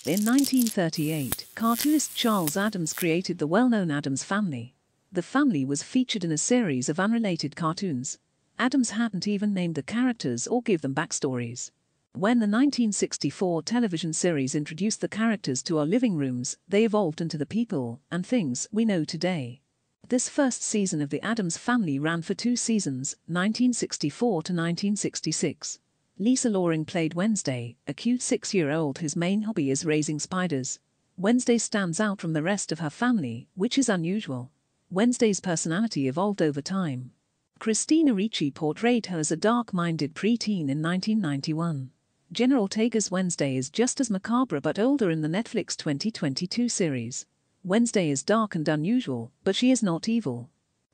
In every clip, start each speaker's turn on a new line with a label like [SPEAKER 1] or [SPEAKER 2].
[SPEAKER 1] In 1938, cartoonist Charles Addams created the well-known Addams Family. The family was featured in a series of unrelated cartoons. Addams hadn't even named the characters or give them backstories. When the 1964 television series introduced the characters to our living rooms, they evolved into the people and things we know today. This first season of the Addams Family ran for 2 seasons, 1964 to 1966. Lisaloring played Wednesday, a cute 6-year-old whose main hobby is raising spiders. Wednesday stands out from the rest of her family, which is unusual. Wednesday's personality evolved over time. Christina Ricci portrayed her as a dark-minded preteen in 1991. Jenna Ortega's Wednesday is just as macabre but older in the Netflix 2022 series. Wednesday is dark and unusual, but she is not evil.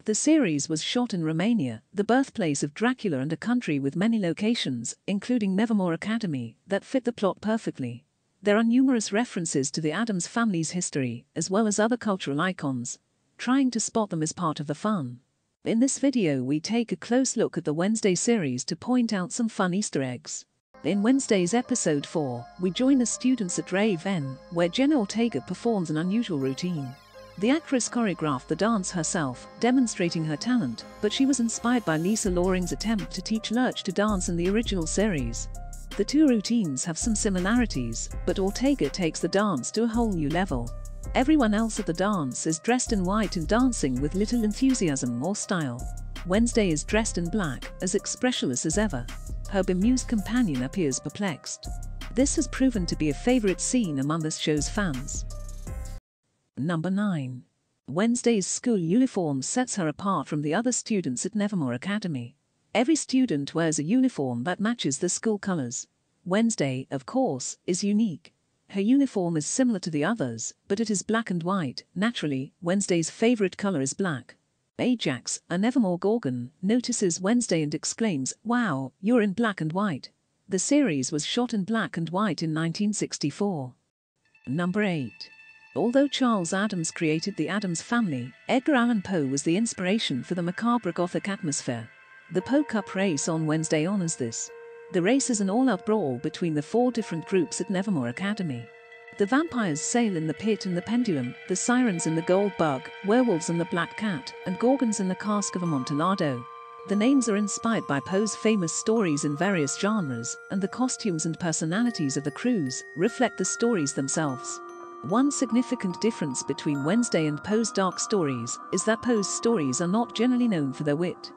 [SPEAKER 1] The series was shot in Romania, the birthplace of Dracula, and a country with many locations, including Nevermore Academy, that fit the plot perfectly. There are numerous references to the Addams family's history, as well as other cultural icons. Trying to spot them is part of the fun. In this video we take a close look at the Wednesday series to point out some fun Easter eggs. In Wednesday's episode 4, we join the students at Rave N, where Jenna Ortega performs an unusual routine. The actress choreographed the dance herself, demonstrating her talent, but she was inspired by Lisaloring's attempt to teach Lurch to dance in the original series. The 2 routines have some similarities, but Ortega takes the dance to a whole new level. Everyone else at the dance is dressed in white and dancing with little enthusiasm or style. Wednesday is dressed in black, as expressionless as ever. Her bemused companion appears perplexed. This has proven to be a favorite scene among the show's fans. Number 9. Wednesday's school uniform sets her apart from the other students at Nevermore Academy. Every student wears a uniform that matches the school colors. Wednesday, of course, is unique. Her uniform is similar to the others, but it is black and white. Naturally, Wednesday's favorite color is black. Ajax, a Nevermore Gorgon, notices Wednesday and exclaims, "Wow, you're in black and white." The series was shot in black and white in 1964. Number 8. Although Charles Addams created the Addams Family, Edgar Allan Poe was the inspiration for the macabre Gothic atmosphere. The Poe Cup race on Wednesday honors this. The race is an all-out brawl between the 4 different groups at Nevermore Academy. The vampires sail in the pit and the pendulum, the sirens in the gold bug, werewolves in the black cat, and gorgons in the cask of Amontillado. The names are inspired by Poe's famous stories in various genres, and the costumes and personalities of the crews reflect the stories themselves. One significant difference between Wednesday and Poe's dark stories is that Poe's stories are not generally known for their wit.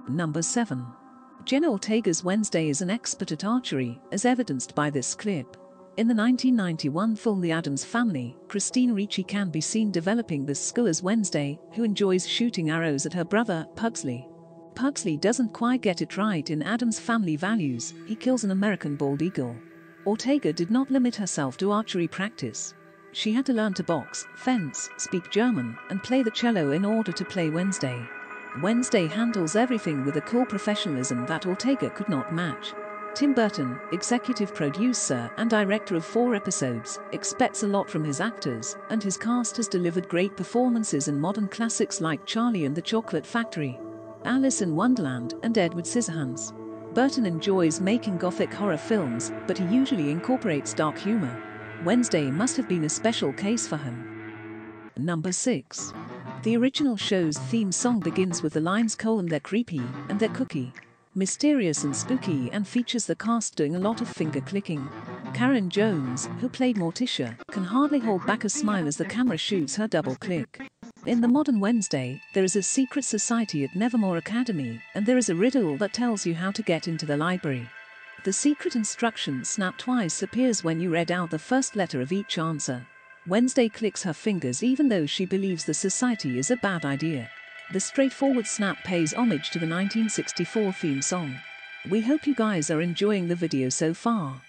[SPEAKER 1] Number 7. Jenna Ortega's Wednesday is an expert at archery, as evidenced by this clip. In the 1991 film The Addams Family, Christina Ricci can be seen developing this skill as Wednesday, who enjoys shooting arrows at her brother, Pugsley. Pugsley doesn't quite get it right in Addams Family values. He kills an American bald eagle. Ortega did not limit herself to archery practice. She had to learn to box, fence, speak German, and play the cello in order to play Wednesday. Wednesday handles everything with a cool professionalism that Ortega could not match. Tim Burton, executive producer and director of 4 episodes, expects a lot from his actors, and his cast has delivered great performances in modern classics like Charlie and the Chocolate Factory, Alice in Wonderland, and Edward Scissorhands. Burton enjoys making gothic horror films, but he usually incorporates dark humor. Wednesday must have been a special case for him. Number 6. The original show's theme song begins with the lines "they're creepy and they're cookie." Mysterious and spooky, and features the cast doing a lot of finger clicking. Karen Jones, who played Morticia, can hardly hold back a smile as the camera shoots her double click. In the modern Wednesday, there is a secret society at Nevermore Academy, and there is a riddle that tells you how to get into the library. The secret instruction "snap twice" appears when you read out the first letter of each answer. Wednesday clicks her fingers even though she believes the society is a bad idea. The straightforward snap pays homage to the 1964 theme song. We hope you guys are enjoying the video so far.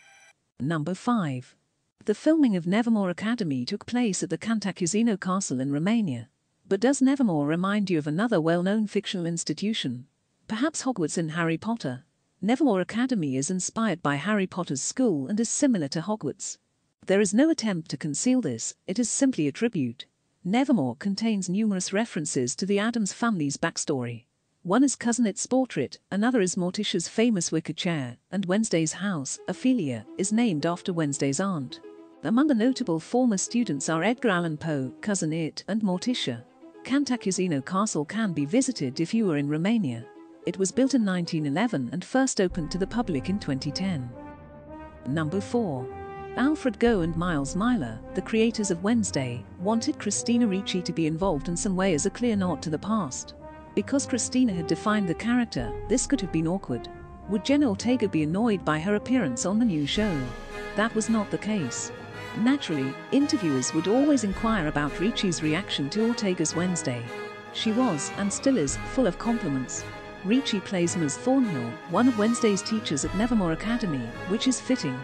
[SPEAKER 1] Number 5. The filming of Nevermore Academy took place at the Cantacuzino Castle in Romania. But does Nevermore remind you of another well-known fictional institution? Perhaps Hogwarts in Harry Potter? Nevermore Academy is inspired by Harry Potter's school and is similar to Hogwarts. There is no attempt to conceal this, it is simply a tribute. Nevermore contains numerous references to the Addams family's backstory. One is Cousin It's portrait, another is Morticia's famous wicker chair, and Wednesday's house, Ophelia, is named after Wednesday's aunt. Among the notable former students are Edgar Allan Poe, Cousin It, and Morticia. Cantacuzino Castle can be visited if you are in Romania. It was built in 1911 and first opened to the public in 2010. Number 4. Alfred Gough and Miles Myler, the creators of Wednesday, wanted Christina Ricci to be involved in some way as a clear nod to the past. Because Christina had defined the character, this could have been awkward. Would Jenna Ortega be annoyed by her appearance on the new show? That was not the case. Naturally, interviewers would always inquire about Ricci's reaction to Ortega's Wednesday. She was, and still is, full of compliments. Ricci plays Ms. Thornhill, one of Wednesday's teachers at Nevermore Academy, which is fitting.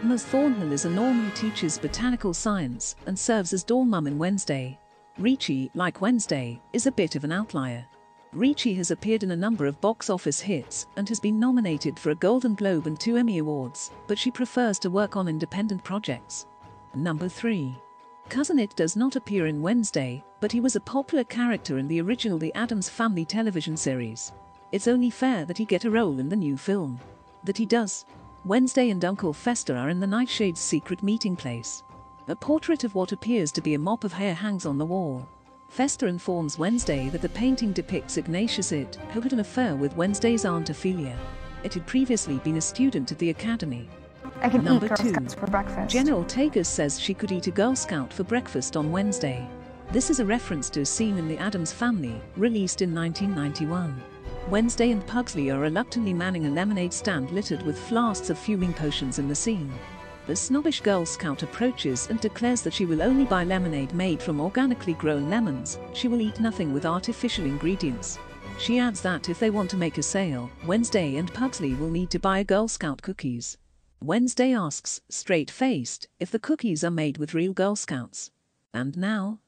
[SPEAKER 1] Ms. Thornhill is a norm who teaches botanical science and serves as dorm mum in Wednesday. Ricci, like Wednesday, is a bit of an outlier. Ricci has appeared in a number of box office hits and has been nominated for a Golden Globe and 2 Emmy Awards, but she prefers to work on independent projects. Number 3. Cousin It does not appear in Wednesday, but he was a popular character in the original The Addams Family television series. It's only fair that he get a role in the new film. That he does. Wednesday and Uncle Fester are in the Nightshade's secret meeting place. A portrait of what appears to be a mop of hair hangs on the wall. Fester informs Wednesday that the painting depicts Ignatius It, who had an affair with Wednesday's Aunt Ophelia. It had previously been a student at the academy.
[SPEAKER 2] I can
[SPEAKER 1] Number
[SPEAKER 2] eat Girl
[SPEAKER 1] 2.
[SPEAKER 2] Scouts for breakfast.
[SPEAKER 1] Jenna Ortega says she could eat a Girl Scout for breakfast on Wednesday. This is a reference to a scene in The Addams Family, released in 1991. Wednesday and Pugsley are reluctantly manning a lemonade stand littered with flasks of fuming potions in the scene. The snobbish Girl Scout approaches and declares that she will only buy lemonade made from organically grown lemons. She will eat nothing with artificial ingredients. She adds that if they want to make a sale, Wednesday and Pugsley will need to buy Girl Scout cookies. Wednesday asks, straight-faced, if the cookies are made with real Girl Scouts. And now?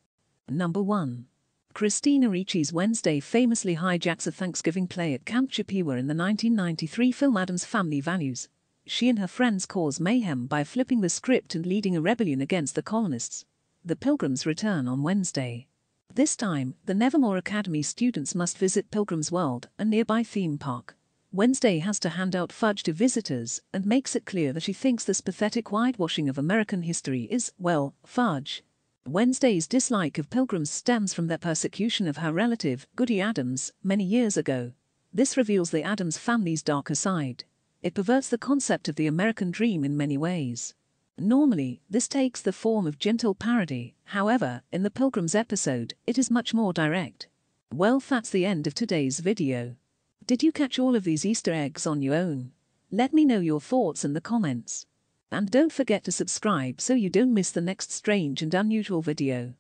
[SPEAKER 1] Number 1. Christina Ricci's Wednesday famously hijacks a Thanksgiving play at Camp Chippewa in the 1993 film Addams Family Values. She and her friends cause mayhem by flipping the script and leading a rebellion against the colonists. The Pilgrims return on Wednesday. This time, the Nevermore Academy students must visit Pilgrim's World, a nearby theme park. Wednesday has to hand out fudge to visitors and makes it clear that she thinks this pathetic whitewashing of American history is, well, fudge. Wednesday's dislike of Pilgrims stems from their persecution of her relative, Goody Addams, many years ago. This reveals the Addams family's darker side. It perverts the concept of the American dream in many ways. Normally, this takes the form of gentle parody. However, in the Pilgrims episode, it is much more direct. Well, that's the end of today's video. Did you catch all of these Easter eggs on your own? Let me know your thoughts in the comments. And don't forget to subscribe so you don't miss the next strange and unusual video.